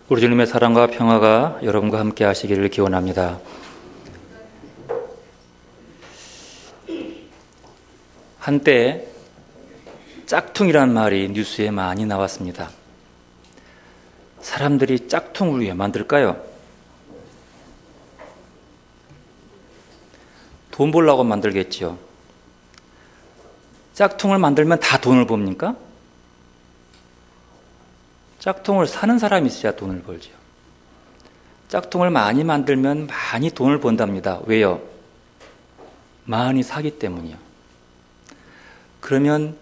우리 주님의 사랑과 평화가 여러분과 함께 하시기를 기원합니다. 한때 짝퉁이라는 말이 뉴스에 많이 나왔습니다. 사람들이 짝퉁을 왜 만들까요? 돈 벌려고 만들겠지요. 짝퉁을 만들면 다 돈을 법니까? 짝퉁을 사는 사람이 있어야 돈을 벌죠. 짝퉁을 많이 만들면 많이 돈을 번답니다. 왜요? 많이 사기 때문이요. 그러면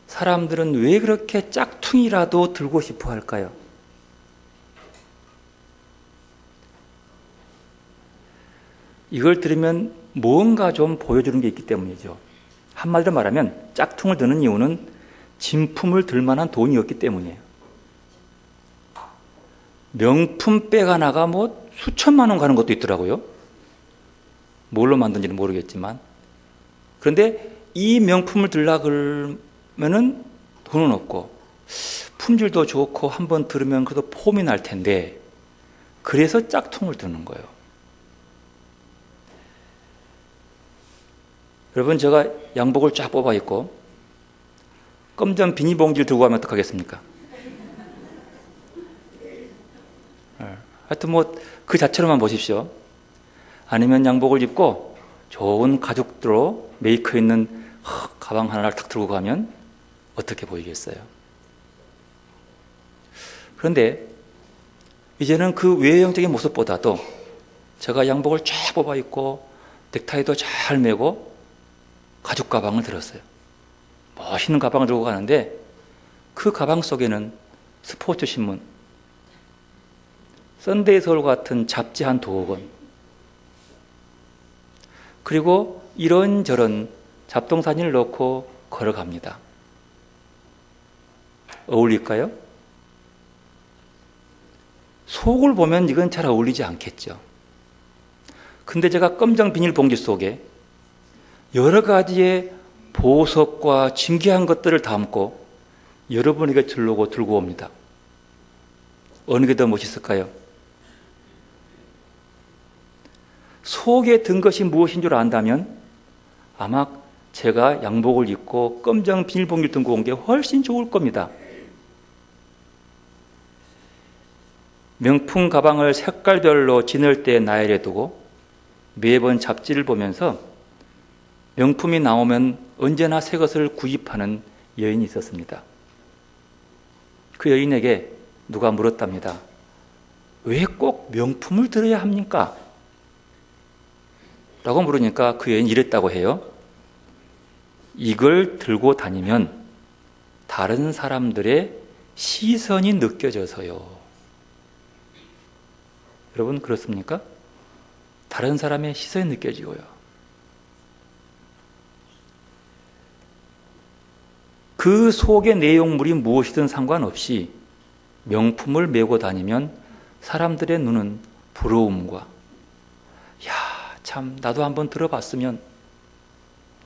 사람들은 왜 그렇게 짝퉁이라도 들고 싶어 할까요? 이걸 들으면 뭔가 좀 보여주는 게 있기 때문이죠. 한마디로 말하면 짝퉁을 드는 이유는 진품을 들 만한 돈이 없기 때문이에요. 명품백 하나가 뭐 수천만 원 가는 것도 있더라고요. 뭘로 만든지는 모르겠지만. 그런데 이 명품을 들라 그러면은 돈은 없고 품질도 좋고 한번 들으면 그래도 폼이 날 텐데 그래서 짝퉁을 드는 거예요. 여러분, 제가 양복을 쫙 뽑아 입고 검정 비닐봉지를 들고 가면 어떡하겠습니까? 하여튼 뭐 그 자체로만 보십시오. 아니면 양복을 입고 좋은 가죽으로 메이커 있는 가방 하나를 탁 들고 가면 어떻게 보이겠어요? 그런데 이제는 그 외형적인 모습보다도 제가 양복을 쫙 뽑아 입고 넥타이도 잘 매고 가죽 가방을 들었어요. 멋있는 가방을 들고 가는데 그 가방 속에는 스포츠 신문, 썬데이 서울 같은 잡지 한 2권, 그리고 이런저런 잡동사진을 넣고 걸어갑니다. 어울릴까요? 속을 보면 이건 잘 어울리지 않겠죠. 근데 제가 검정 비닐봉지 속에 여러 가지의 보석과 진귀한 것들을 담고 여러분에게 들고 옵니다. 어느 게 더 멋있을까요? 속에 든 것이 무엇인 줄 안다면 아마 제가 양복을 입고 검정 비닐봉지를 들고 온 게 훨씬 좋을 겁니다. 명품 가방을 색깔별로 진열대에 나열해 두고 매번 잡지를 보면서 명품이 나오면 언제나 새 것을 구입하는 여인이 있었습니다. 그 여인에게 누가 물었답니다. 왜 꼭 명품을 들어야 합니까? 라고 물으니까 그 여인이 이랬다고 해요. 이걸 들고 다니면 다른 사람들의 시선이 느껴져서요. 여러분, 그렇습니까? 다른 사람의 시선이 느껴지고요. 그 속의 내용물이 무엇이든 상관없이 명품을 메고 다니면 사람들의 눈은 부러움과 야, 참 나도 한번 들어봤으면,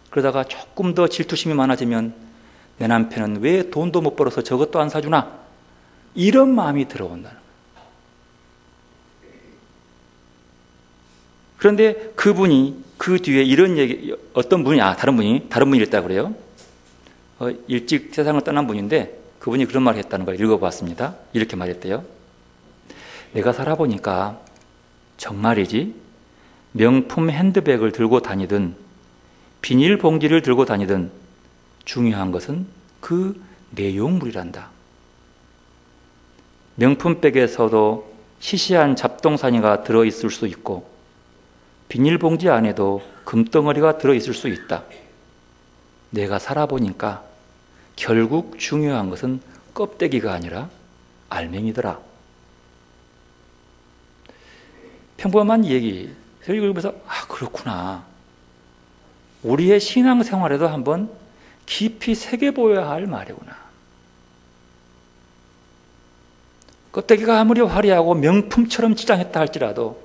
그러다가 조금 더 질투심이 많아지면 내 남편은 왜 돈도 못 벌어서 저것도 안 사주나, 이런 마음이 들어온다는 거예요. 그런데 그분이 그 뒤에 이런 얘기, 어떤 분이, 다른 분이 이랬다고 그래요. 일찍 세상을 떠난 분인데 그분이 그런 말을 했다는 걸 읽어봤습니다. 이렇게 말했대요. 내가 살아보니까 정말이지 명품 핸드백을 들고 다니든 비닐봉지를 들고 다니든 중요한 것은 그 내용물이란다. 명품백에서도 시시한 잡동사니가 들어있을 수 있고 비닐봉지 안에도 금덩어리가 들어있을 수 있다. 내가 살아보니까 결국 중요한 것은 껍데기가 아니라 알맹이더라. 평범한 얘기, 그래서 읽으면서 그렇구나. 우리의 신앙생활에도 한번 깊이 새겨보아야 할 말이구나. 껍데기가 아무리 화려하고 명품처럼 치장했다 할지라도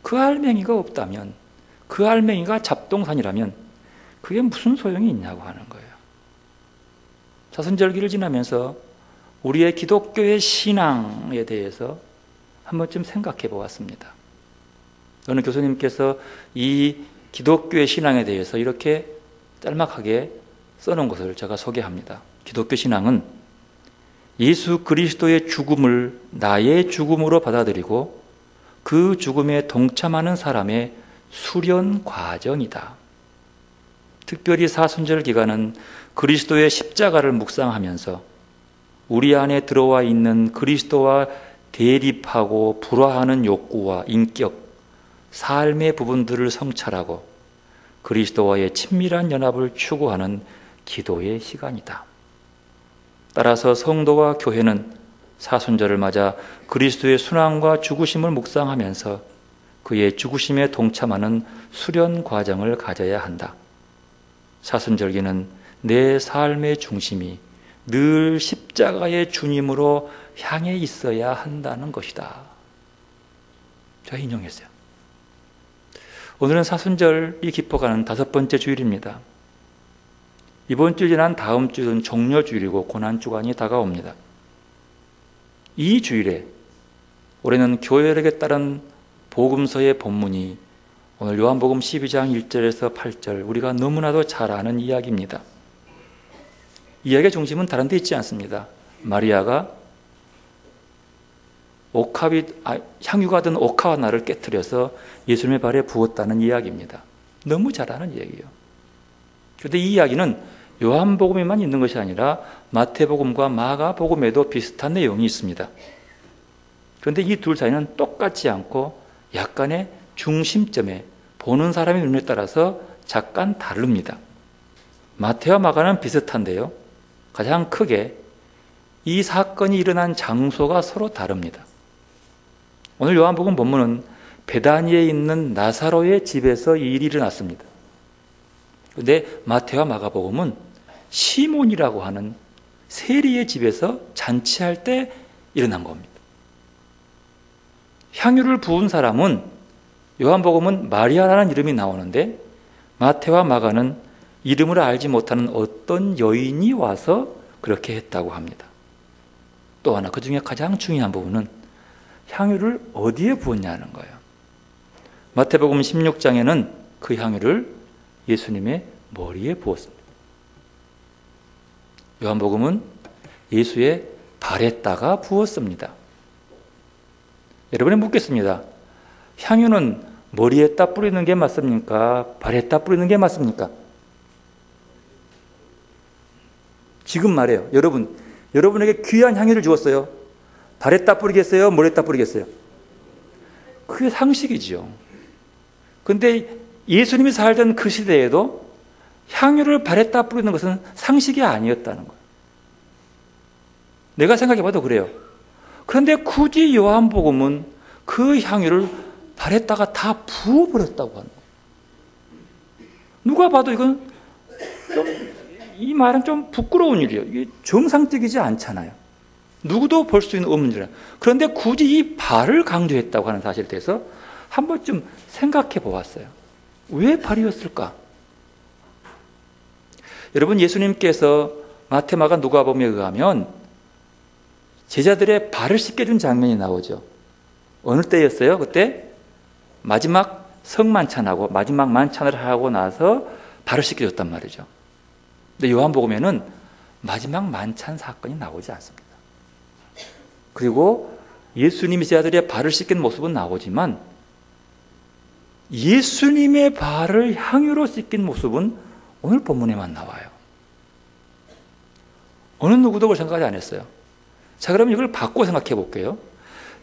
그 알맹이가 없다면, 그 알맹이가 잡동산이라면 그게 무슨 소용이 있냐고 하는 거예요. 사순절기를 지나면서 우리의 기독교의 신앙에 대해서 한 번쯤 생각해 보았습니다. 어느 교수님께서 이 기독교의 신앙에 대해서 이렇게 짤막하게 써놓은 것을 제가 소개합니다. 기독교 신앙은 예수 그리스도의 죽음을 나의 죽음으로 받아들이고 그 죽음에 동참하는 사람의 수련 과정이다. 특별히 사순절 기간은 그리스도의 십자가를 묵상하면서 우리 안에 들어와 있는 그리스도와 대립하고 불화하는 욕구와 인격, 삶의 부분들을 성찰하고 그리스도와의 친밀한 연합을 추구하는 기도의 시간이다. 따라서 성도와 교회는 사순절을 맞아 그리스도의 순환과 죽으심을 묵상하면서 그의 죽으심에 동참하는 수련 과정을 가져야 한다. 사순절기는 내 삶의 중심이 늘 십자가의 주님으로 향해 있어야 한다는 것이다. 제가 인용했어요. 오늘은 사순절이 깊어가는 5번째 주일입니다. 이번 주 지난 다음 주는 종려주일이고 고난주간이 다가옵니다. 이 주일에 올해는 교회력에 따른 복음서의 본문이 오늘 요한복음 12장 1절에서 8절, 우리가 너무나도 잘 아는 이야기입니다. 이야기의 중심은 다른 데 있지 않습니다. 마리아가 향유가 든 옥합 하나를 깨뜨려서 예수님의 발에 부었다는 이야기입니다. 너무 잘 아는 이야기예요. 그런데 이 이야기는 요한복음에만 있는 것이 아니라 마태복음과 마가복음에도 비슷한 내용이 있습니다. 그런데 이 둘 사이는 똑같지 않고 약간의 중심점에 보는 사람의 눈에 따라서 잠깐 다릅니다. 마태와 마가는 비슷한데요, 가장 크게 이 사건이 일어난 장소가 서로 다릅니다. 오늘 요한복음 본문은 베다니에 있는 나사로의 집에서 이 일이 일어났습니다. 그런데 마태와 마가복음은 시몬이라고 하는 세리의 집에서 잔치할 때 일어난 겁니다. 향유를 부은 사람은, 요한복음은 마리아라는 이름이 나오는데 마태와 마가는 이름을 알지 못하는 어떤 여인이 와서 그렇게 했다고 합니다. 또 하나, 그 중에 가장 중요한 부분은 향유를 어디에 부었냐는 거예요. 마태복음 16장에는 그 향유를 예수님의 머리에 부었습니다. 요한복음은 예수의 발에다가 부었습니다. 여러분이 묻겠습니다. 향유는 머리에다 뿌리는 게 맞습니까? 발에다 뿌리는 게 맞습니까? 지금 말해요. 여러분에게 귀한 향유를 주었어요. 발에다 뿌리겠어요? 머리에다 뿌리겠어요? 그게 상식이죠. 그런데 예수님이 살던 그 시대에도 향유를 발에다 뿌리는 것은 상식이 아니었다는 거예요. 내가 생각해봐도 그래요. 그런데 굳이 요한복음은 그 향유를 발에다가 다 부어버렸다고 하는 거예요. 누가 봐도 이건 이 말은 좀 부끄러운 일이에요. 이게 정상적이지 않잖아요. 누구도 볼 수 있는 없는 일이에요. 그런데 굳이 이 발을 강조했다고 하는 사실에 대해서 한 번쯤 생각해 보았어요. 왜 발이었을까? 여러분, 예수님께서 마태, 마가, 누가복음에 의하면 제자들의 발을 씻겨준 장면이 나오죠. 어느 때였어요? 그때 마지막 성만찬하고 마지막 만찬을 하고 나서 발을 씻겨줬단 말이죠. 근데 요한복음에는 마지막 만찬 사건이 나오지 않습니다. 그리고 예수님이 제자들의 발을 씻긴 모습은 나오지만 예수님의 발을 향유로 씻긴 모습은 오늘 본문에만 나와요. 어느 누구도 그걸 생각하지 않았어요. 자, 그러면 이걸 바꿔 생각해 볼게요.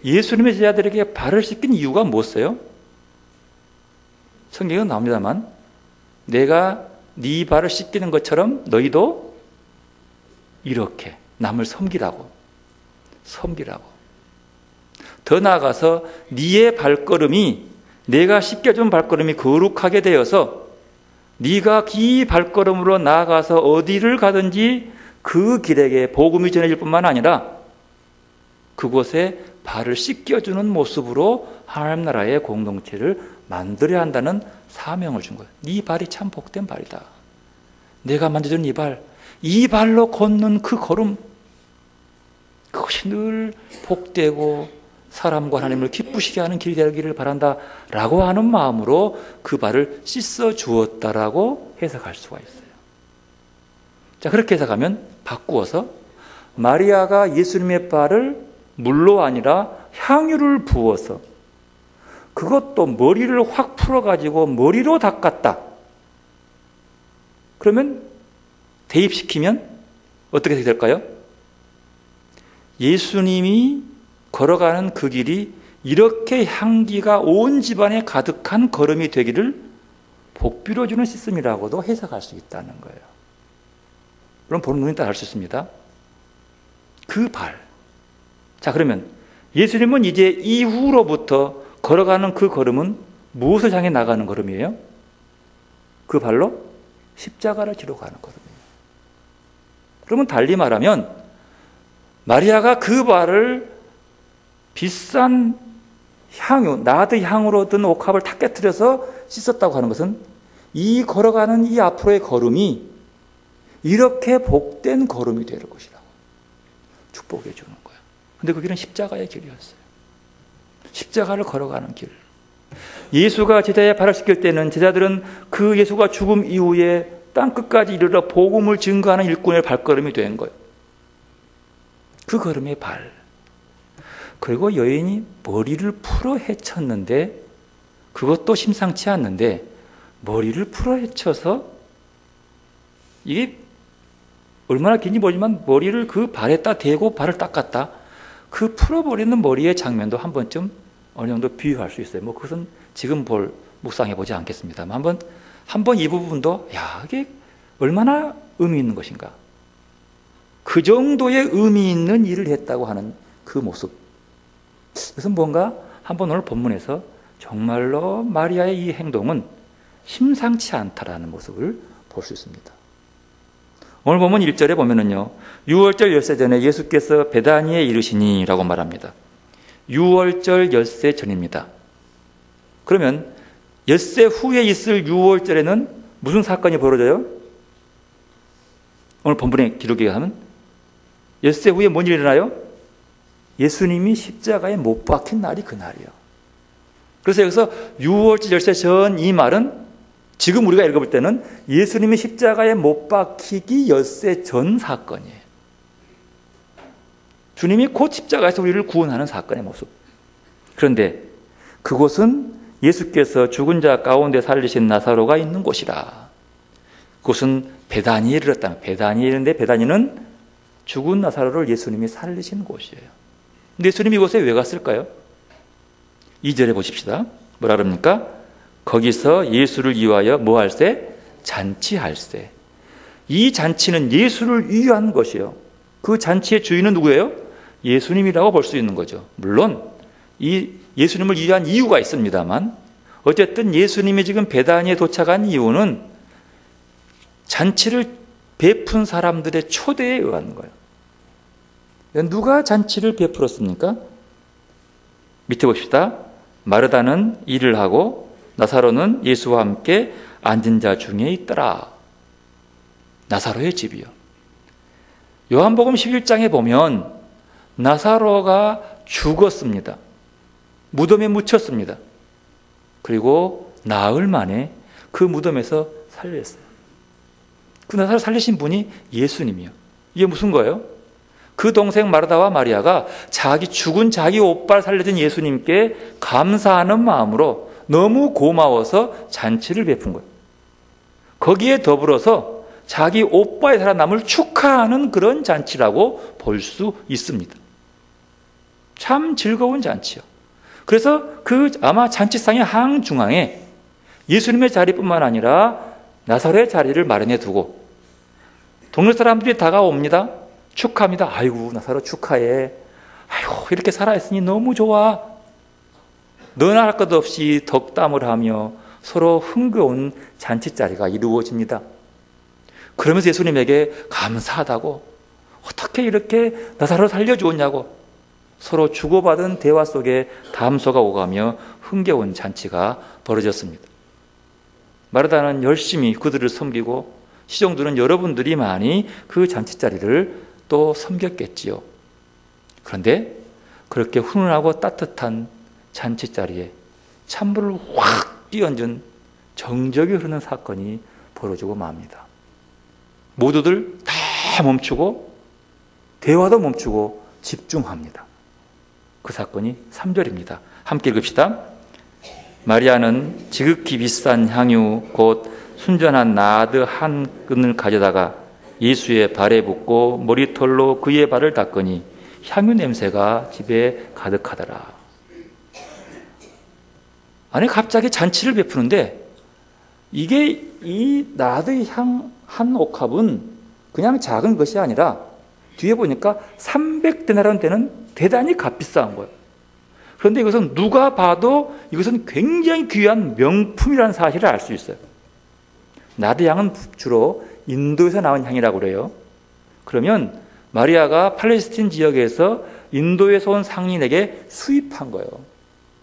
예수님의 제자들에게 발을 씻긴 이유가 무엇이에요? 성경에 나옵니다만, 내가 네 발을 씻기는 것처럼 너희도 이렇게 남을 섬기라고. 더 나아가서 네의 발걸음이, 내가 씻겨준 발걸음이 거룩하게 되어서 네가 이 발걸음으로 나아가서 어디를 가든지 그 길에게 복음이 전해질 뿐만 아니라 그곳에 발을 씻겨주는 모습으로 하나님 나라의 공동체를 만들어야 한다는 사명을 준 거예요. 네 발이 참 복된 발이다. 내가 만져준 이 발로 걷는 그 걸음, 그것이 늘 복되고 사람과 하나님을 기쁘시게 하는 길이 되기를 바란다라고 하는 마음으로 그 발을 씻어 주었다라고 해석할 수가 있어요. 자, 그렇게 해석하면 바꾸어서 마리아가 예수님의 발을 물로 아니라 향유를 부어서 그것도 머리를 확 풀어가지고 머리로 닦았다. 그러면 대입시키면 어떻게 될까요? 예수님이 걸어가는 그 길이 이렇게 향기가 온 집안에 가득한 걸음이 되기를 복비로 주는 시스템이라고도 해석할 수 있다는 거예요. 그럼 보는 눈이 따라 할 수 있습니다. 그 발. 자, 그러면 예수님은 이제 이후로부터 걸어가는 그 걸음은 무엇을 향해 나가는 걸음이에요? 그 발로 십자가를 지러 가는 걸음이에요. 그러면 달리 말하면 마리아가 그 발을 비싼 향유, 나드 향으로 든 옥합을 탁 깨뜨려서 씻었다고 하는 것은 이 걸어가는 이 앞으로의 걸음이 이렇게 복된 걸음이 될 것이라고 축복해 주는 거예요. 근데 그 길은 십자가의 길이었어요. 십자가를 걸어가는 길. 예수가 제자의 발을 씻길 때는 제자들은 그 예수가 죽음 이후에 땅끝까지 이르러 복음을 증거하는 일꾼의 발걸음이 된 거예요. 그 걸음의 발. 그리고 여인이 머리를 풀어 헤쳤는데 그것도 심상치 않는데 머리를 풀어 헤쳐서 이게 얼마나 긴지 모르지만 머리를 그 발에다 대고 발을 닦았다. 그 풀어버리는 머리의 장면도 한 번쯤 어느 정도 비유할 수 있어요. 뭐 그것은 지금 묵상해 보지 않겠습니다만 한번 이 부분도 이게 얼마나 의미 있는 것인가. 그 정도의 의미 있는 일을 했다고 하는 그 모습. 그래서 뭔가 한번 오늘 본문에서 정말로 마리아의 이 행동은 심상치 않다라는 모습을 볼 수 있습니다. 오늘 본문 1절에 보면은요, 6월절 열세 전에 예수께서 베다니에 이르시니 라고 말합니다. 6월절 열세 전입니다. 그러면 열세 후에 있을 6월절에는 무슨 사건이 벌어져요? 오늘 본문의 기록에 하면 열세 후에 뭔 일이 일어나요? 예수님이 십자가에 못 박힌 날이 그 날이에요. 그래서 여기서 6월절 열세 전 이 말은 지금 우리가 읽어볼 때는 예수님이 십자가에 못 박히기 열세 전 사건이에요. 주님이 곧 십자가에서 우리를 구원하는 사건의 모습. 그런데 그곳은 예수께서 죽은 자 가운데 살리신 나사로가 있는 곳이라. 그곳은 베다니에 이르렀다. 베다니에 이르는데 베다니는 죽은 나사로를 예수님이 살리신 곳이에요. 근데 예수님이 이곳에 왜 갔을까요? 2절에 보십시다. 뭐라 그럽니까? 거기서 예수를 위하여 뭐 할세? 잔치할세. 이 잔치는 예수를 위한 것이에요. 그 잔치의 주인은 누구예요? 예수님이라고 볼 수 있는 거죠. 물론 이 예수님을 위한 이유가 있습니다만 어쨌든 예수님이 지금 베다니에 도착한 이유는 잔치를 베푼 사람들의 초대에 의한 거예요. 누가 잔치를 베풀었습니까? 밑에 봅시다. 마르다는 일을 하고 나사로는 예수와 함께 앉은 자 중에 있더라. 나사로의 집이요. 요한복음 11장에 보면 나사로가 죽었습니다. 무덤에 묻혔습니다. 그리고 나흘 만에 그 무덤에서 살렸어요. 그 나사로 살리신 분이 예수님이요. 이게 무슨 거예요? 그 동생 마르다와 마리아가 죽은 자기 오빠를 살려준 예수님께 감사하는 마음으로 너무 고마워서 잔치를 베푼 거예요. 거기에 더불어서 자기 오빠의 살아남을 축하하는 그런 잔치라고 볼 수 있습니다. 참 즐거운 잔치요. 그래서 아마 잔치상의 한중앙에 예수님의 자리뿐만 아니라 나사로의 자리를 마련해 두고 동네 사람들이 다가옵니다. 축하합니다. 아이고 나사로 축하해. 아이고 이렇게 살아있으니 너무 좋아. 너나 할 것 없이 덕담을 하며 서로 흥겨운 잔치자리가 이루어집니다. 그러면서 예수님에게 감사하다고 어떻게 이렇게 나사로를 살려주었냐고 서로 주고받은 대화 속에 담소가 오가며 흥겨운 잔치가 벌어졌습니다. 마르다는 열심히 그들을 섬기고 시종들은 여러분들이 많이 그 잔치자리를 또 섬겼겠지요. 그런데 그렇게 훈훈하고 따뜻한 잔치 자리에 찬물을 확 끼얹은 정적이 흐르는 사건이 벌어지고 맙니다. 모두들 다 멈추고 대화도 멈추고 집중합니다. 그 사건이 3절입니다. 함께 읽읍시다. 마리아는 지극히 비싼 향유 곧 순전한 나드 한 근을 가져다가 예수의 발에 붓고 머리털로 그의 발을 닦으니 향유 냄새가 집에 가득하더라. 아니 갑자기 잔치를 베푸는데 이게 이 나드의 향 한 옥합은 그냥 작은 것이 아니라 뒤에 보니까 300데나리온 되는 대단히 값비싼 거예요. 그런데 이것은 누가 봐도 이것은 굉장히 귀한 명품이라는 사실을 알 수 있어요. 나드 향은 주로 인도에서 나온 향이라고 그래요. 그러면 마리아가 팔레스틴 지역에서 인도에서 온 상인에게 수입한 거예요.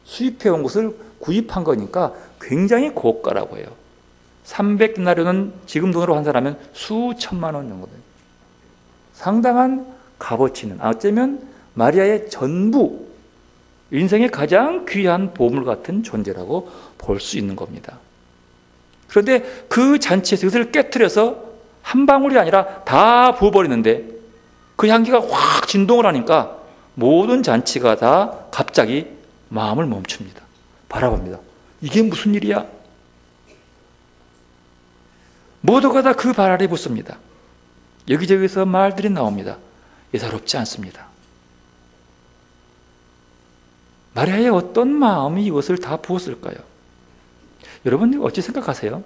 수입해온 것을 구입한 거니까 굉장히 고가라고 해요. 300데나리온은 지금 돈으로 환산하면 수천만 원 정도 돼요. 상당한 값어치는 어쩌면 마리아의 전부, 인생의 가장 귀한 보물 같은 존재라고 볼 수 있는 겁니다. 그런데 그 잔치에서 이것을 깨트려서 한 방울이 아니라 다 부어버리는데 그 향기가 확 진동을 하니까 모든 잔치가 다 갑자기 마음을 멈춥니다. 바라봅니다. 이게 무슨 일이야? 모두가 다 그 발 아래 붙습니다. 여기저기서 말들이 나옵니다. 예사롭지 않습니다. 마리아의 어떤 마음이 이것을 다 부었을까요? 여러분 어찌 생각하세요?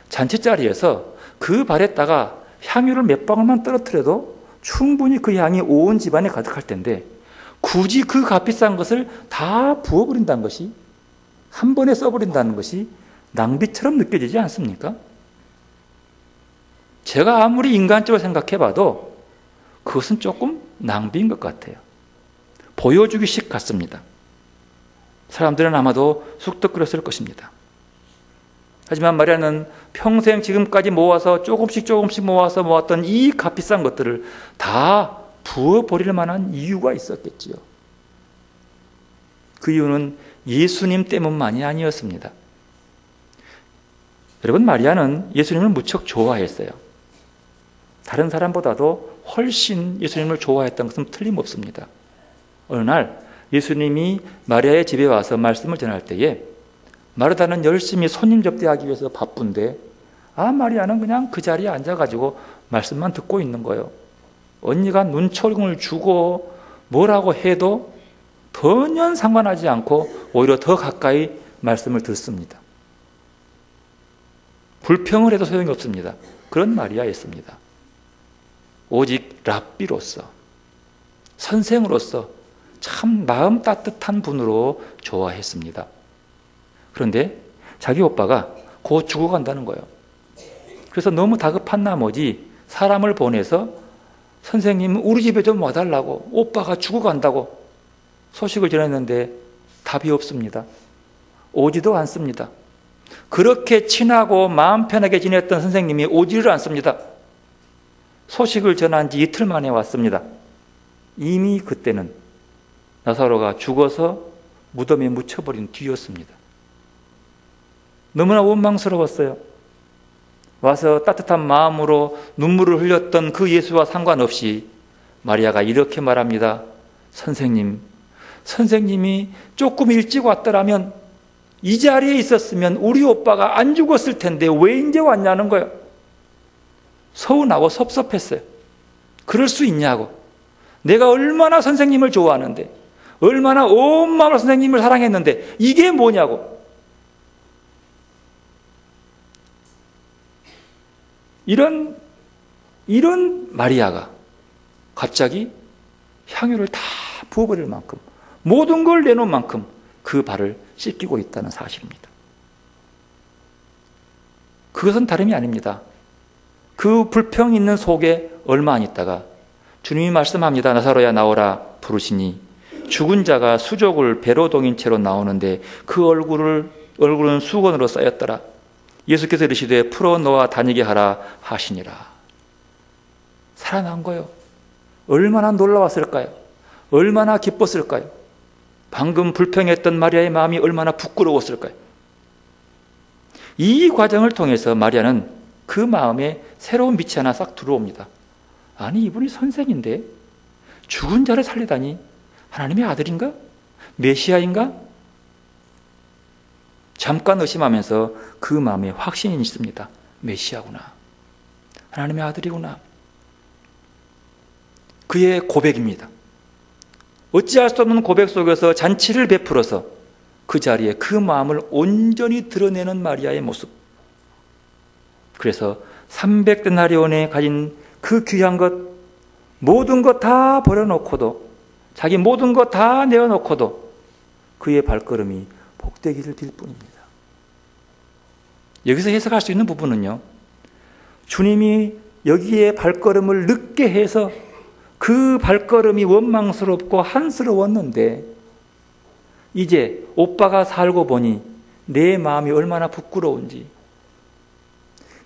잔치 자리에서 그 발에다가 향유를 몇 방울만 떨어뜨려도 충분히 그 향이 온 집안에 가득할 텐데 굳이 그 값비싼 것을 다 부어버린다는 것이, 한 번에 써버린다는 것이 낭비처럼 느껴지지 않습니까? 제가 아무리 인간적으로 생각해봐도 그것은 조금 낭비인 것 같아요. 보여주기식 같습니다. 사람들은 아마도 쑥덕거렸을 것입니다. 하지만 마리아는 평생 지금까지 모아서 조금씩 모아서 모았던 이 값비싼 것들을 다 부어버릴 만한 이유가 있었겠지요. 그 이유는 예수님 때문만이 아니었습니다. 여러분, 마리아는 예수님을 무척 좋아했어요. 다른 사람보다도 훨씬 예수님을 좋아했던 것은 틀림없습니다. 어느 날 예수님이 마리아의 집에 와서 말씀을 전할 때에 마르다는 열심히 손님 접대하기 위해서 바쁜데 마리아는 그냥 그 자리에 앉아가지고 말씀만 듣고 있는 거예요. 언니가 눈초림을 주고 뭐라고 해도 전혀 상관하지 않고 오히려 더 가까이 말씀을 듣습니다. 불평을 해도 소용이 없습니다. 그런 마리아였습니다. 오직 랍비로서, 선생으로서 참 마음 따뜻한 분으로 좋아했습니다. 그런데 자기 오빠가 곧 죽어간다는 거예요. 그래서 너무 다급한 나머지 사람을 보내서 선생님 우리 집에 좀 와달라고, 오빠가 죽어간다고 소식을 전했는데 답이 없습니다. 오지도 않습니다. 그렇게 친하고 마음 편하게 지냈던 선생님이 오지를 않습니다. 소식을 전한 지 이틀 만에 왔습니다. 이미 그때는 나사로가 죽어서 무덤에 묻혀버린 뒤였습니다. 너무나 원망스러웠어요. 와서 따뜻한 마음으로 눈물을 흘렸던 그 예수와 상관없이 마리아가 이렇게 말합니다. 선생님이 조금 일찍 왔더라면, 이 자리에 있었으면 우리 오빠가 안 죽었을 텐데 왜 이제 왔냐는 거예요. 서운하고 섭섭했어요. 그럴 수 있냐고. 내가 얼마나 선생님을 좋아하는데, 얼마나 온 마음으로 선생님을 사랑했는데 이게 뭐냐고. 이런 마리아가 갑자기 향유를 다 부어버릴 만큼, 모든 걸 내놓은 만큼 그 발을 씻기고 있다는 사실입니다. 그것은 다름이 아닙니다. 그 불평이 있는 속에 얼마 안 있다가 주님이 말씀합니다. 나사로야 나오라 부르시니 죽은 자가 수족을 배로 동인 채로 나오는데 그 얼굴은 수건으로 쌓였더라. 예수께서 이르시되 풀어놓아 다니게 하라 하시니라. 살아난 거예요. 얼마나 놀라웠을까요? 얼마나 기뻤을까요? 방금 불평했던 마리아의 마음이 얼마나 부끄러웠을까요? 이 과정을 통해서 마리아는 그 마음에 새로운 빛이 하나 싹 들어옵니다. 아니, 이분이 선생인데 죽은 자를 살리다니 하나님의 아들인가? 메시아인가? 잠깐 의심하면서 그 마음에 확신이 있습니다. 메시아구나. 하나님의 아들이구나. 그의 고백입니다. 어찌할 수 없는 고백 속에서 잔치를 베풀어서 그 자리에 그 마음을 온전히 드러내는 마리아의 모습. 그래서 300데나리온에 가진 그 귀한 것, 모든 것 다 버려놓고도, 자기 모든 것 다 내어놓고도 그의 발걸음이 복되기를 빌 뿐입니다. 여기서 해석할 수 있는 부분은요, 주님이 여기에 발걸음을 늦게 해서 그 발걸음이 원망스럽고 한스러웠는데 이제 오빠가 살고 보니 내 마음이 얼마나 부끄러운지,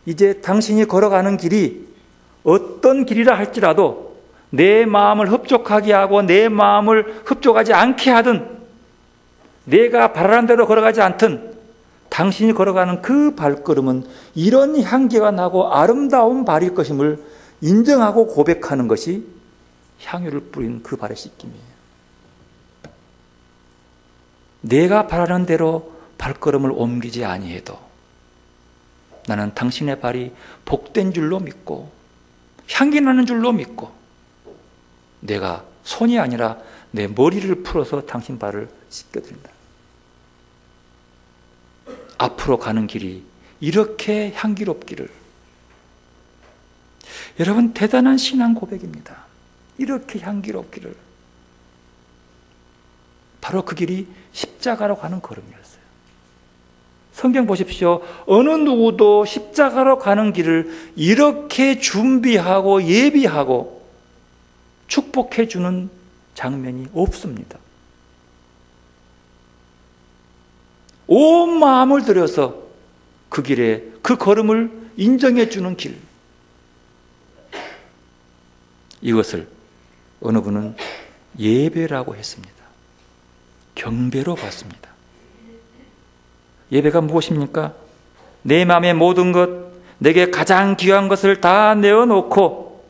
이제 당신이 걸어가는 길이 어떤 길이라 할지라도 내 마음을 흡족하게 하고 내 마음을 흡족하지 않게 하든 내가 바라는 대로 걸어가지 않든 당신이 걸어가는 그 발걸음은 이런 향기가 나고 아름다운 발일 것임을 인정하고 고백하는 것이 향유를 뿌린 그 발의 씻김이에요. 내가 바라는 대로 발걸음을 옮기지 아니해도 나는 당신의 발이 복된 줄로 믿고 향기 나는 줄로 믿고 내가 손이 아니라 내 머리를 풀어서 당신 발을 씻겨드린다. 앞으로 가는 길이 이렇게 향기롭기를. 여러분, 대단한 신앙 고백입니다. 이렇게 향기롭기를. 바로 그 길이 십자가로 가는 걸음이었어요. 성경 보십시오. 어느 누구도 십자가로 가는 길을 이렇게 준비하고 예비하고 축복해 주는 장면이 없습니다. 온 마음을 들여서 그 길에 그 걸음을 인정해 주는 길. 이것을 어느 분은 예배라고 했습니다. 경배로 봤습니다. 예배가 무엇입니까? 내 마음의 모든 것, 내게 가장 귀한 것을 다 내어놓고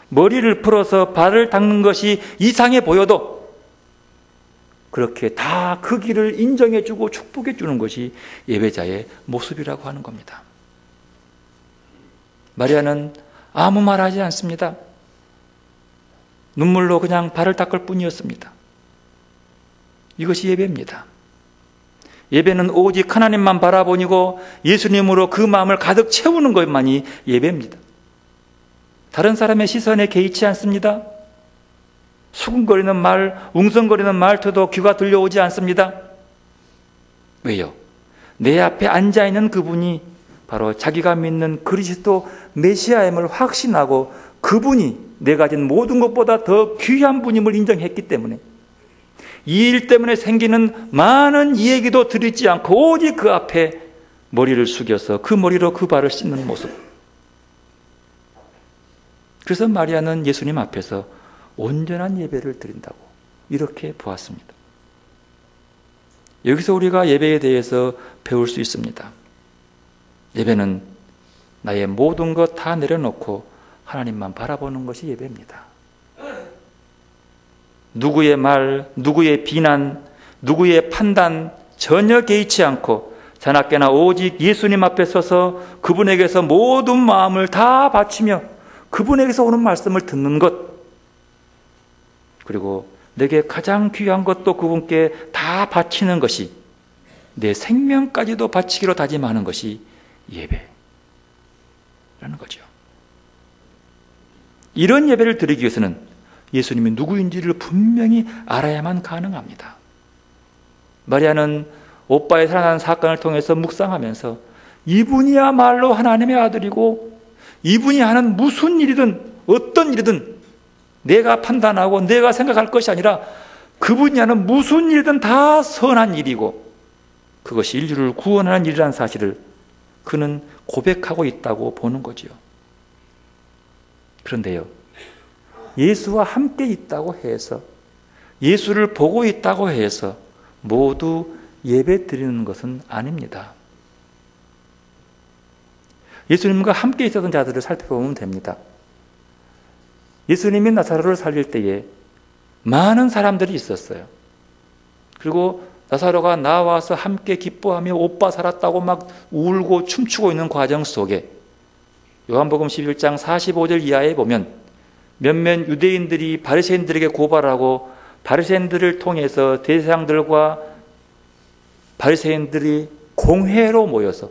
머리를 풀어서 발을 닦는 것이 이상해 보여도 그렇게 다 그 길을 인정해 주고 축복해 주는 것이 예배자의 모습이라고 하는 겁니다. 마리아는 아무 말 하지 않습니다. 눈물로 그냥 발을 닦을 뿐이었습니다. 이것이 예배입니다. 예배는 오직 하나님만 바라보고 예수님으로 그 마음을 가득 채우는 것만이 예배입니다. 다른 사람의 시선에 개의치 않습니다. 수근거리는 말, 웅성거리는 말투도 귀가 들려오지 않습니다. 왜요? 내 앞에 앉아있는 그분이 바로 자기가 믿는 그리스도 메시아임을 확신하고 그분이 내가 가진 모든 것보다 더 귀한 분임을 인정했기 때문에 이 일 때문에 생기는 많은 이야기도 들이지 않고 오직 그 앞에 머리를 숙여서 그 머리로 그 발을 씻는 모습. 그래서 마리아는 예수님 앞에서 온전한 예배를 드린다고 이렇게 보았습니다. 여기서 우리가 예배에 대해서 배울 수 있습니다. 예배는 나의 모든 것 다 내려놓고 하나님만 바라보는 것이 예배입니다. 누구의 말, 누구의 비난, 누구의 판단 전혀 개의치 않고 자나깨나 오직 예수님 앞에 서서 그분에게서 모든 마음을 다 바치며 그분에게서 오는 말씀을 듣는 것, 그리고 내게 가장 귀한 것도 그분께 다 바치는 것이, 내 생명까지도 바치기로 다짐하는 것이 예배라는 거죠. 이런 예배를 드리기 위해서는 예수님이 누구인지를 분명히 알아야만 가능합니다. 마리아는 오빠의 살아난 사건을 통해서 묵상하면서 이분이야말로 하나님의 아들이고 이분이 하는 무슨 일이든 어떤 일이든 내가 판단하고 내가 생각할 것이 아니라 그분이 하는 무슨 일이든 다 선한 일이고 그것이 인류를 구원하는 일이라는 사실을 그는 고백하고 있다고 보는 거지요. 그런데요, 예수와 함께 있다고 해서 예수를 보고 있다고 해서 모두 예배 드리는 것은 아닙니다. 예수님과 함께 있었던 자들을 살펴보면 됩니다. 예수님이 나사로를 살릴 때에 많은 사람들이 있었어요. 그리고 나사로가 나와서 함께 기뻐하며 오빠 살았다고 막 울고 춤추고 있는 과정 속에 요한복음 11장 45절 이하에 보면 몇몇 유대인들이 바리새인들에게 고발하고 바리새인들을 통해서 대제사장들과 바리새인들이 공회로 모여서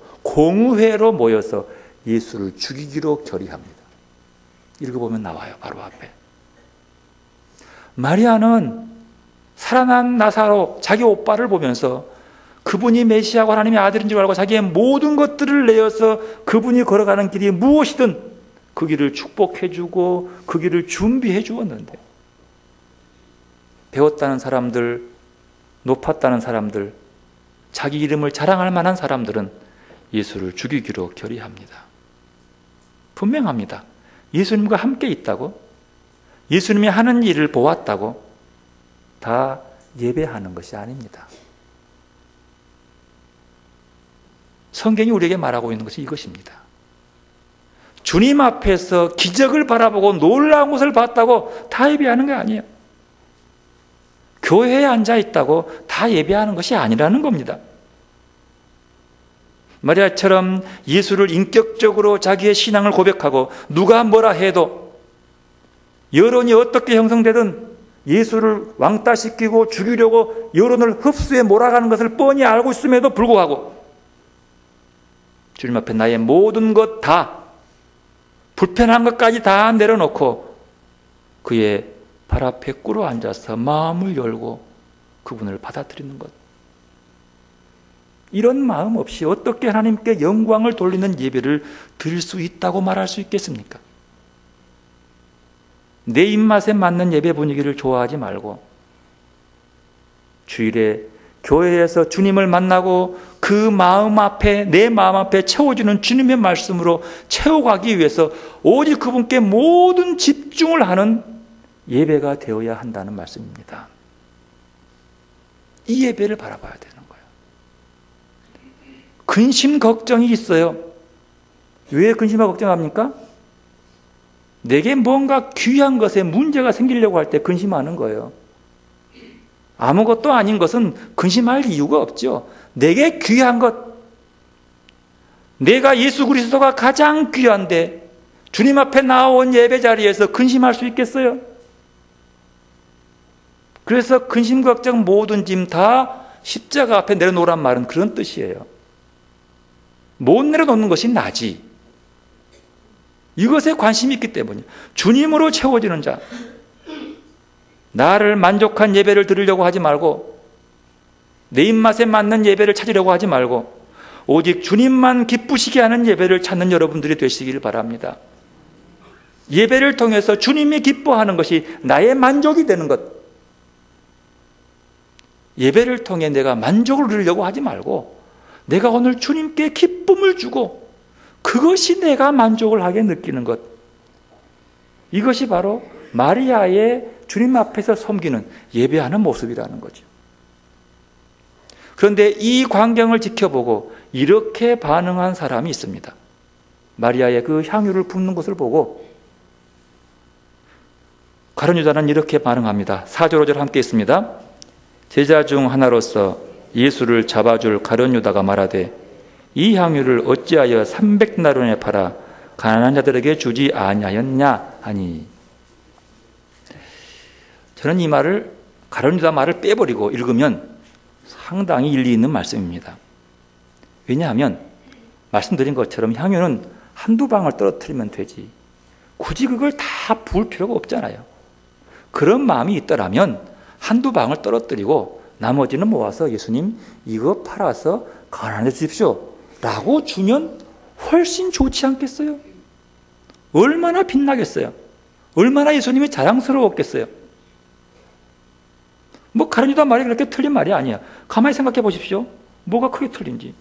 예수를 죽이기로 결의합니다. 읽어보면 나와요. 바로 앞에. 마리아는 살아난 나사로 자기 오빠를 보면서 그분이 메시아고 하나님의 아들인 줄 알고 자기의 모든 것들을 내어서 그분이 걸어가는 길이 무엇이든 그 길을 축복해주고 그 길을 준비해 주었는데, 배웠다는 사람들, 높았다는 사람들, 자기 이름을 자랑할 만한 사람들은 예수를 죽이기로 결의합니다. 분명합니다. 예수님과 함께 있다고, 예수님이 하는 일을 보았다고 다 예배하는 것이 아닙니다. 성경이 우리에게 말하고 있는 것이 이것입니다. 주님 앞에서 기적을 바라보고 놀라운 것을 봤다고 다 예배하는 게 아니에요. 교회에 앉아 있다고 다 예배하는 것이 아니라는 겁니다. 마리아처럼 예수를 인격적으로 자기의 신앙을 고백하고 누가 뭐라 해도 여론이 어떻게 형성되든 예수를 왕따시키고 죽이려고 여론을 흡수해 몰아가는 것을 뻔히 알고 있음에도 불구하고 주님 앞에 나의 모든 것 다, 불편한 것까지 다 내려놓고 그의 발 앞에 꿇어 앉아서 마음을 열고 그분을 받아들이는 것, 이런 마음 없이 어떻게 하나님께 영광을 돌리는 예배를 드릴 수 있다고 말할 수 있겠습니까? 내 입맛에 맞는 예배 분위기를 좋아하지 말고 주일에 교회에서 주님을 만나고 그 마음 앞에, 내 마음 앞에 채워주는 주님의 말씀으로 채워가기 위해서 오직 그분께 모든 집중을 하는 예배가 되어야 한다는 말씀입니다. 이 예배를 바라봐야 되는 거예요. 근심 걱정이 있어요. 왜 근심하고 걱정합니까? 내게 뭔가 귀한 것에 문제가 생기려고 할 때 근심하는 거예요. 아무것도 아닌 것은 근심할 이유가 없죠. 내게 귀한 것, 내가 예수 그리스도가 가장 귀한데 주님 앞에 나온 예배 자리에서 근심할 수 있겠어요? 그래서 근심 걱정 모든 짐 다 십자가 앞에 내려놓으란 말은 그런 뜻이에요. 못 내려놓는 것이 나지. 이것에 관심이 있기 때문에 주님으로 채워지는 자, 나를 만족한 예배를 드리려고 하지 말고 내 입맛에 맞는 예배를 찾으려고 하지 말고 오직 주님만 기쁘시게 하는 예배를 찾는 여러분들이 되시길 바랍니다. 예배를 통해서 주님이 기뻐하는 것이 나의 만족이 되는 것, 예배를 통해 내가 만족을 누리려고 하지 말고 내가 오늘 주님께 기쁨을 주고 그것이 내가 만족을 하게 느끼는 것, 이것이 바로 마리아의 주님 앞에서 섬기는 예배하는 모습이라는 거죠. 그런데 이 광경을 지켜보고 이렇게 반응한 사람이 있습니다. 마리아의 그 향유를 붓는 것을 보고 가룟 유다는 이렇게 반응합니다. 4절 5절 함께 있습니다. 제자 중 하나로서 예수를 잡아줄 가룟 유다가 말하되 이 향유를 어찌하여 300나론에 팔아 가난한 자들에게 주지 아니하였냐 하니. 저는 이 말을, 가룟 유다 말을 빼버리고 읽으면 상당히 일리 있는 말씀입니다. 왜냐하면 말씀드린 것처럼 향유는 한두 방울 떨어뜨리면 되지 굳이 그걸 다 부을 필요가 없잖아요. 그런 마음이 있더라면 한두 방울 떨어뜨리고 나머지는 모아서 예수님 이거 팔아서 가난해 주십시오 라고 주면 훨씬 좋지 않겠어요? 얼마나 빛나겠어요? 얼마나 예수님이 자랑스러웠겠어요? 뭐 가룟 유다 말이 그렇게 틀린 말이 아니야. 가만히 생각해 보십시오. 뭐가 크게 틀린지.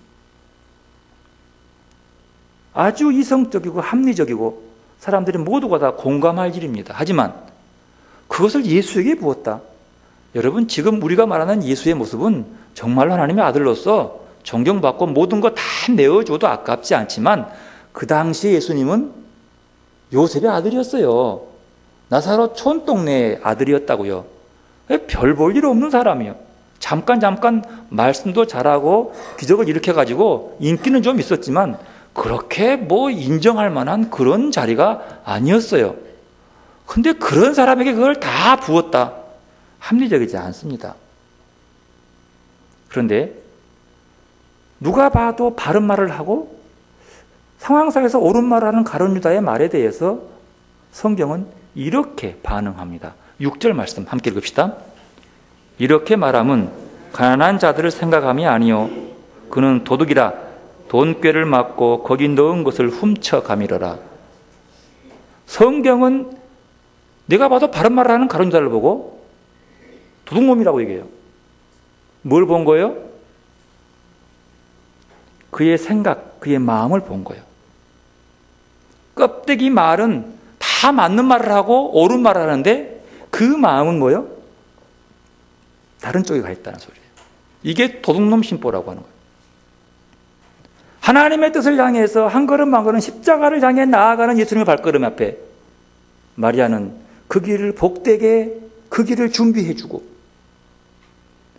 아주 이성적이고 합리적이고 사람들이 모두가 다 공감할 일입니다. 하지만 그것을 예수에게 부었다. 여러분, 지금 우리가 말하는 예수의 모습은 정말로 하나님의 아들로서 존경받고 모든 거 다 내어줘도 아깝지 않지만, 그 당시에 예수님은 요셉의 아들이었어요. 나사로 촌동네 아들이었다고요. 별 볼 일 없는 사람이요. 잠깐 말씀도 잘하고 기적을 일으켜가지고 인기는 좀 있었지만 그렇게 뭐 인정할 만한 그런 자리가 아니었어요. 근데 그런 사람에게 그걸 다 부었다. 합리적이지 않습니다. 그런데 누가 봐도 바른 말을 하고 상황상에서 옳은 말을 하는 가룟 유다의 말에 대해서 성경은 이렇게 반응합니다. 6절 말씀 함께 읽읍시다. 이렇게 말함은 가난한 자들을 생각함이 아니요 그는 도둑이라 돈꾀를 맞고 거기 넣은 것을 훔쳐가미러라. 성경은 내가 봐도 바른 말을 하는 가룟 유다를 보고 도둑놈이라고 얘기해요. 뭘 본 거예요? 그의 생각, 그의 마음을 본 거예요. 껍데기 말은 다 맞는 말을 하고 옳은 말을 하는데 그 마음은 뭐예요? 다른 쪽에 가 있다는 소리예요. 이게 도둑놈 심보라고 하는 거예요. 하나님의 뜻을 향해서 한 걸음 한 걸음 십자가를 향해 나아가는 예수님의 발걸음 앞에 마리아는 그 길을 복되게 그 길을 준비해주고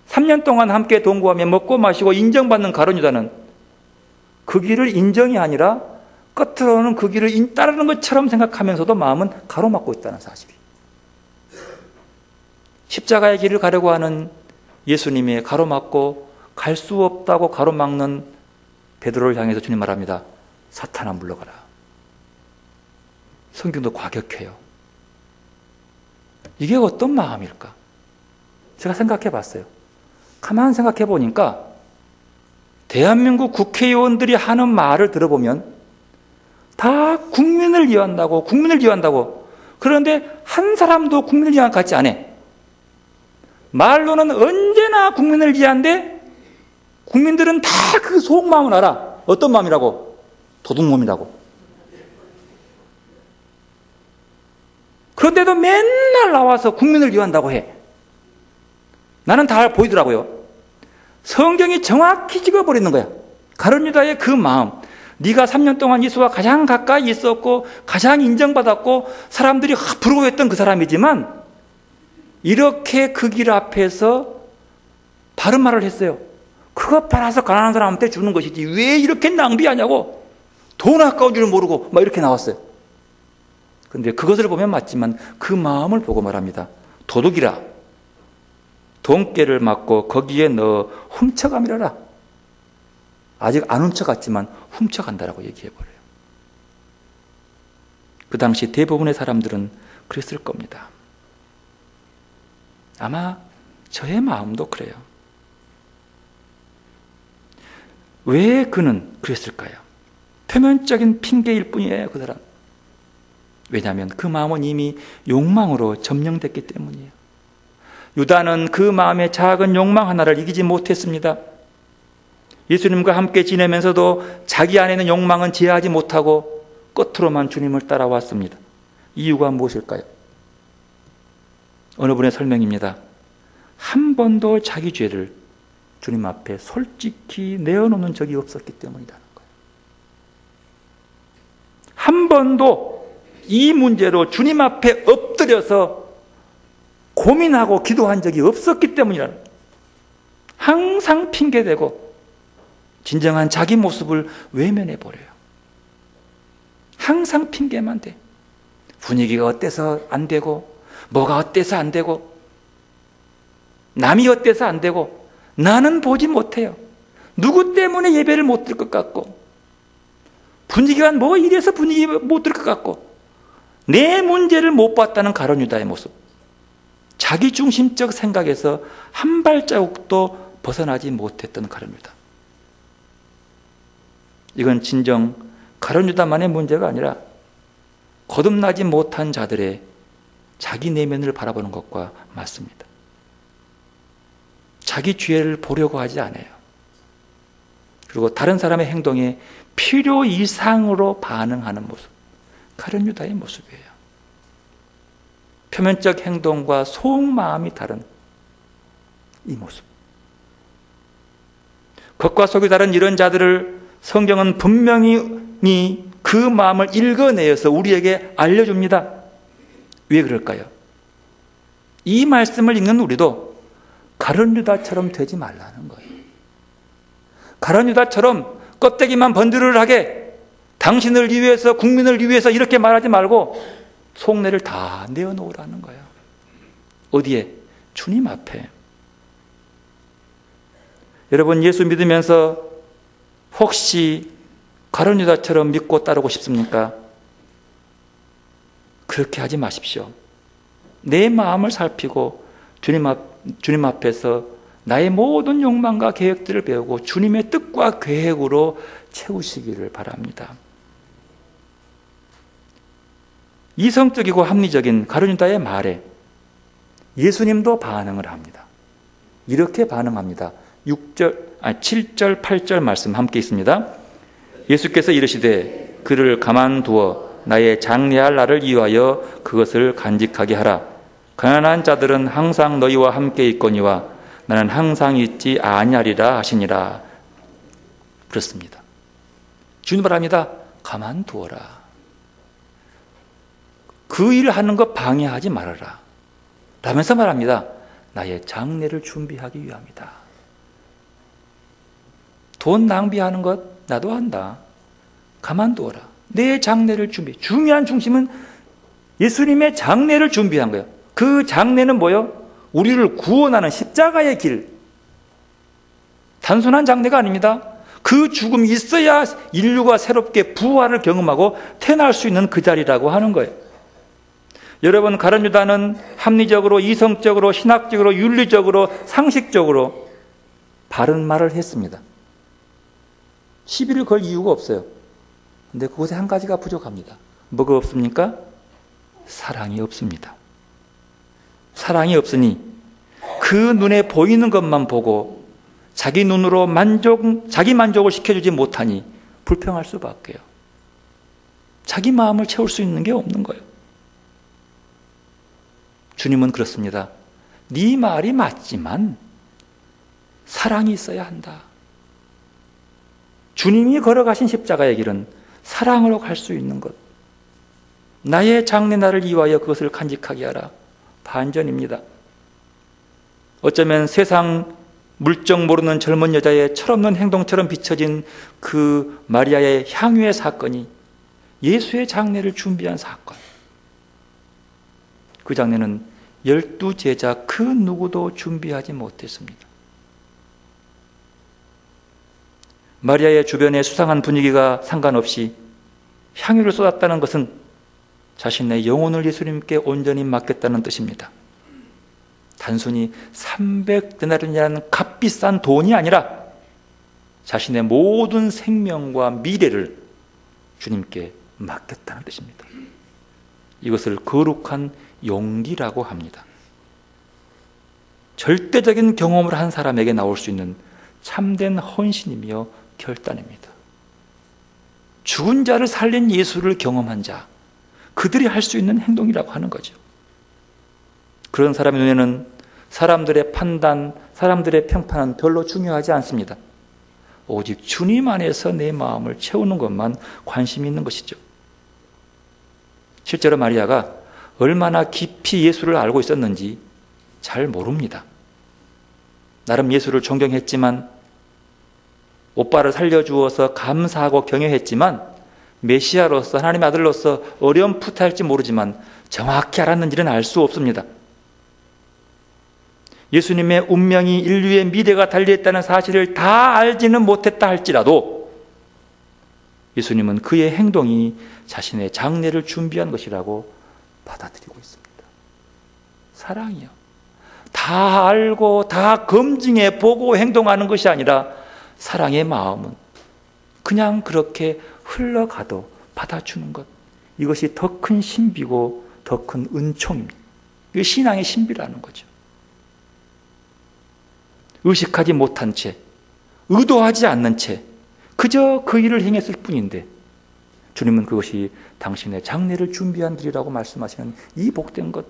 3년 동안 함께 동거하며 먹고 마시고 인정받는 가룟 유다는 그 길을 인정이 아니라 겉으로는 그 길을 따르는 것처럼 생각하면서도 마음은 가로막고 있다는 사실이. 십자가의 길을 가려고 하는 예수님의 가로막고 갈 수 없다고 가로막는 베드로를 향해서 주님 말합니다. 사탄아 물러가라. 성경도 과격해요. 이게 어떤 마음일까? 제가 생각해 봤어요. 가만 생각해 보니까 대한민국 국회의원들이 하는 말을 들어보면 다 국민을 위한다고 그런데 한 사람도 국민을 위한 것 같지 않아. 말로는 언제나 국민을 위한데 국민들은 다 그 속마음을 알아. 어떤 마음이라고? 도둑놈이라고. 그런데도 맨날 나와서 국민을 위한다고 해. 나는 다 보이더라고요. 성경이 정확히 찍어버리는 거야. 가룟 유다의 그 마음. 네가 3년 동안 예수와 가장 가까이 있었고 가장 인정받았고 사람들이 부러워했던 그 사람이지만 이렇게 그 길 앞에서 바른 말을 했어요. 그거 팔아서 가난한 사람한테 주는 것이지 왜 이렇게 낭비하냐고. 돈 아까운 줄 모르고 막 이렇게 나왔어요. 그런데 그것을 보면 맞지만 그 마음을 보고 말합니다. 도둑이라 돈깨를 맞고 거기에 넣어 훔쳐가미라라. 아직 안 훔쳐갔지만 훔쳐간다라고 얘기해버려요. 그 당시 대부분의 사람들은 그랬을 겁니다. 아마 저의 마음도 그래요. 왜 그는 그랬을까요? 표면적인 핑계일 뿐이에요, 그 사람. 왜냐하면 그 마음은 이미 욕망으로 점령됐기 때문이에요. 유다는 그 마음의 작은 욕망 하나를 이기지 못했습니다. 예수님과 함께 지내면서도 자기 안에 있는 욕망은 제어하지 못하고 끝으로만 주님을 따라왔습니다. 이유가 무엇일까요? 어느 분의 설명입니다. 한 번도 자기 죄를 주님 앞에 솔직히 내어놓는 적이 없었기 때문이라는 거예요. 한 번도 이 문제로 주님 앞에 엎드려서 고민하고 기도한 적이 없었기 때문이라는 거예요. 항상 핑계대고 진정한 자기 모습을 외면해버려요. 항상 핑계만 대. 분위기가 어때서 안 되고 뭐가 어때서 안 되고 남이 어때서 안 되고 나는 보지 못해요. 누구 때문에 예배를 못 들 것 같고 분위기가 뭐 이래서 분위기 못 들 것 같고 내 문제를 못 봤다는 가룟 유다의 모습. 자기중심적 생각에서 한 발자국도 벗어나지 못했던 가룟 유다. 이건 진정 가룟 유다만의 문제가 아니라 거듭나지 못한 자들의 자기 내면을 바라보는 것과 맞습니다. 자기 죄를 보려고 하지 않아요. 그리고 다른 사람의 행동에 필요 이상으로 반응하는 모습. 가룟 유다의 모습이에요. 표면적 행동과 속마음이 다른 이 모습. 겉과 속이 다른 이런 자들을 성경은 분명히 그 마음을 읽어내어서 우리에게 알려줍니다. 왜 그럴까요? 이 말씀을 읽는 우리도 가룟 유다처럼 되지 말라는 거예요. 가룟 유다처럼 껍데기만 번드르르하게 당신을 위해서, 국민을 위해서 이렇게 말하지 말고 속내를 다 내어놓으라는 거예요. 어디에? 주님 앞에. 여러분, 예수 믿으면서 혹시 가룟 유다처럼 믿고 따르고 싶습니까? 그렇게 하지 마십시오. 내 마음을 살피고 주님 앞에서 나의 모든 욕망과 계획들을 배우고 주님의 뜻과 계획으로 채우시기를 바랍니다. 이성적이고 합리적인 가룟 유다의 말에 예수님도 반응을 합니다. 이렇게 반응합니다. 7절, 8절 말씀 함께 있습니다. 예수께서 이르시되 그를 가만두어 나의 장래할 날을 위하여 그것을 간직하게 하라. 가난한 자들은 항상 너희와 함께 있거니와 나는 항상 있지 아니하리라 하시니라. 그렇습니다. 주님 말합니다. 가만두어라. 그 일을 하는 것 방해하지 말아라. 라면서 말합니다. 나의 장래를 준비하기 위함이다. 돈 낭비하는 것 나도 한다. 가만두어라. 내 장래를 중요한 중심은 예수님의 장래를 준비한 거예요. 그 장래는 뭐요? 우리를 구원하는 십자가의 길. 단순한 장래가 아닙니다. 그 죽음이 있어야 인류가 새롭게 부활을 경험하고 태어날 수 있는 그 자리라고 하는 거예요. 여러분, 가룟 유다는 합리적으로, 이성적으로, 신학적으로, 윤리적으로, 상식적으로 바른 말을 했습니다. 시비를 걸 이유가 없어요. 근데 그곳에 한 가지가 부족합니다. 뭐가 없습니까? 사랑이 없습니다. 사랑이 없으니 그 눈에 보이는 것만 보고 자기 눈으로 자기 만족을 시켜주지 못하니 불평할 수밖에요. 자기 마음을 채울 수 있는 게 없는 거예요. 주님은 그렇습니다. 네 말이 맞지만 사랑이 있어야 한다. 주님이 걸어가신 십자가의 길은 사랑으로 갈 수 있는 것. 나의 장래날을 위하여 그것을 간직하게 하라. 반전입니다. 어쩌면 세상 물정 모르는 젊은 여자의 철없는 행동처럼 비춰진 그 마리아의 향유의 사건이 예수의 장례를 준비한 사건. 그 장례는 12제자 그 누구도 준비하지 못했습니다. 마리아의 주변의 수상한 분위기가 상관없이 향유를 쏟았다는 것은 자신의 영혼을 예수님께 온전히 맡겼다는 뜻입니다. 단순히 300데나리온이라는 값비싼 돈이 아니라 자신의 모든 생명과 미래를 주님께 맡겼다는 뜻입니다. 이것을 거룩한 용기라고 합니다. 절대적인 경험을 한 사람에게 나올 수 있는 참된 헌신이며 결단입니다. 죽은 자를 살린 예수를 경험한 자, 그들이 할 수 있는 행동이라고 하는 거죠. 그런 사람의 눈에는 사람들의 판단, 사람들의 평판은 별로 중요하지 않습니다. 오직 주님 안에서 내 마음을 채우는 것만 관심이 있는 것이죠. 실제로 마리아가 얼마나 깊이 예수를 알고 있었는지 잘 모릅니다. 나름 예수를 존경했지만, 오빠를 살려주어서 감사하고 경외했지만, 메시아로서, 하나님의 아들로서 어렴풋할지 모르지만 정확히 알았는지는 알 수 없습니다. 예수님의 운명이, 인류의 미래가 달려있다는 사실을 다 알지는 못했다 할지라도 예수님은 그의 행동이 자신의 장례를 준비한 것이라고 받아들이고 있습니다. 사랑이요. 다 알고 다 검증해 보고 행동하는 것이 아니라 사랑의 마음은 그냥 그렇게 흘러가도 받아주는 것. 이것이 더 큰 신비고 더 큰 은총입니다. 이게 신앙의 신비라는 거죠. 의식하지 못한 채, 의도하지 않는 채 그저 그 일을 행했을 뿐인데 주님은 그것이 당신의 장례를 준비한 길이라고 말씀하시는 이 복된 것.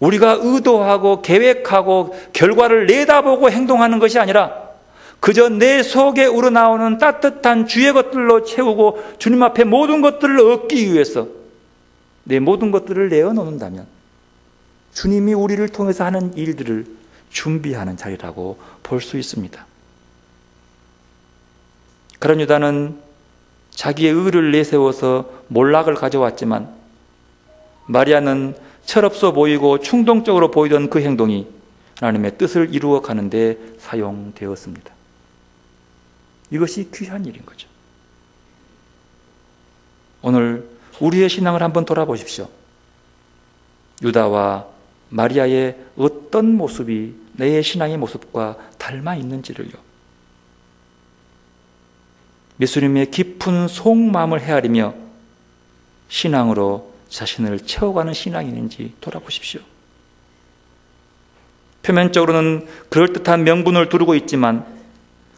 우리가 의도하고 계획하고 결과를 내다보고 행동하는 것이 아니라 그저 내 속에 우러나오는 따뜻한 주의 것들로 채우고 주님 앞에 모든 것들을 얻기 위해서 내 모든 것들을 내어놓는다면 주님이 우리를 통해서 하는 일들을 준비하는 자리라고 볼 수 있습니다. 가룟 유다는 자기의 의를 내세워서 몰락을 가져왔지만 마리아는 철없어 보이고 충동적으로 보이던 그 행동이 하나님의 뜻을 이루어 가는데 사용되었습니다. 이것이 귀한 일인 거죠. 오늘 우리의 신앙을 한번 돌아보십시오. 유다와 마리아의 어떤 모습이 내 신앙의 모습과 닮아 있는지를요. 예수님의 깊은 속마음을 헤아리며 신앙으로 자신을 채워가는 신앙인인지 돌아보십시오. 표면적으로는 그럴듯한 명분을 두르고 있지만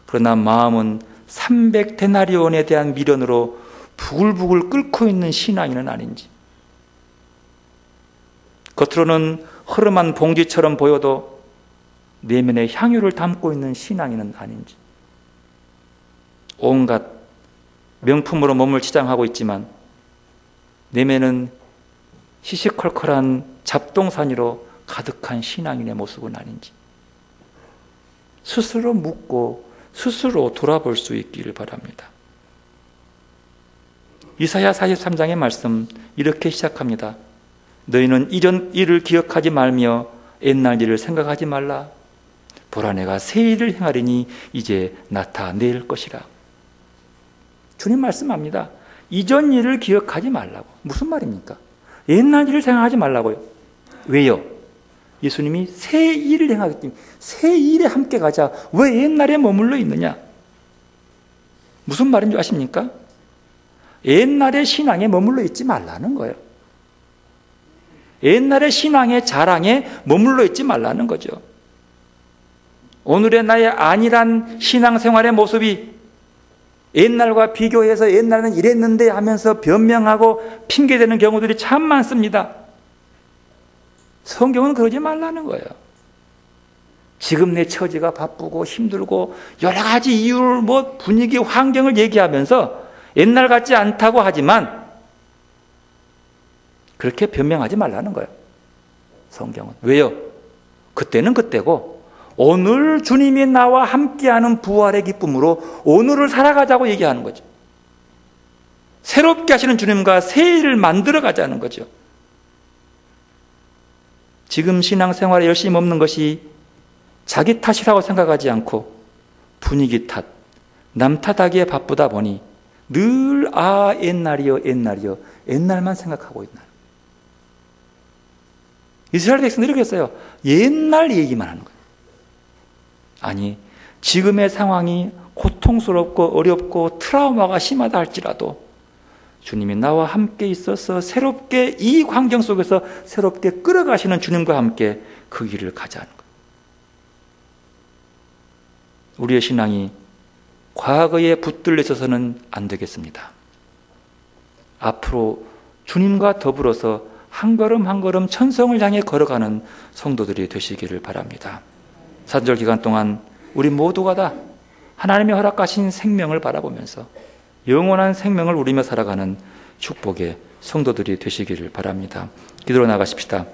그러나 마음은 300데나리온에 대한 미련으로 부글부글 끓고 있는 신앙인은 아닌지, 겉으로는 허름한 봉지처럼 보여도 내면에 향유를 담고 있는 신앙인은 아닌지, 온갖 명품으로 몸을 치장하고 있지만 내면은 시시콜콜한 잡동사니로 가득한 신앙인의 모습은 아닌지 스스로 묻고 스스로 돌아볼 수 있기를 바랍니다. 이사야 43장의 말씀 이렇게 시작합니다. 너희는 이전 일을 기억하지 말며 옛날 일을 생각하지 말라. 보라, 내가 새 일을 행하리니 이제 나타낼 것이라. 주님 말씀합니다. 이전 일을 기억하지 말라고. 무슨 말입니까? 옛날 일을 생각하지 말라고요. 왜요? 예수님이 새 일을 행하기 때문에 새 일에 함께 가자. 왜 옛날에 머물러 있느냐? 무슨 말인 줄 아십니까? 옛날의 신앙에 머물러 있지 말라는 거예요. 옛날의 신앙의 자랑에 머물러 있지 말라는 거죠. 오늘의 나의 안일한 신앙생활의 모습이 옛날과 비교해서 옛날에는 이랬는데 하면서 변명하고 핑계대는 경우들이 참 많습니다. 성경은 그러지 말라는 거예요. 지금 내 처지가 바쁘고 힘들고 여러 가지 이유를 분위기 환경을 얘기하면서 옛날 같지 않다고 하지만 그렇게 변명하지 말라는 거예요. 성경은. 왜요? 그때는 그때고 오늘 주님이 나와 함께하는 부활의 기쁨으로 오늘을 살아가자고 얘기하는 거죠. 새롭게 하시는 주님과 새 일을 만들어 가자는 거죠. 지금 신앙생활에 열심히 없는 것이 자기 탓이라고 생각하지 않고 분위기 탓, 남 탓하기에 바쁘다 보니 늘 옛날이요 옛날이요 옛날만 생각하고 있나. 이스라엘 백성들이 이렇게 했어요. 옛날 얘기만 하는 거예요. 아니, 지금의 상황이 고통스럽고 어렵고 트라우마가 심하다 할지라도 주님이 나와 함께 있어서 새롭게 이 환경 속에서 새롭게 끌어가시는 주님과 함께 그 길을 가자는 거예요. 우리의 신앙이 과거에 붙들려 있어서는 안 되겠습니다. 앞으로 주님과 더불어서 한 걸음 한 걸음 천성을 향해 걸어가는 성도들이 되시기를 바랍니다. 사절 기간 동안 우리 모두가 다 하나님의 허락하신 생명을 바라보면서 영원한 생명을 누리며 살아가는 축복의 성도들이 되시기를 바랍니다. 기도로 나가십시다.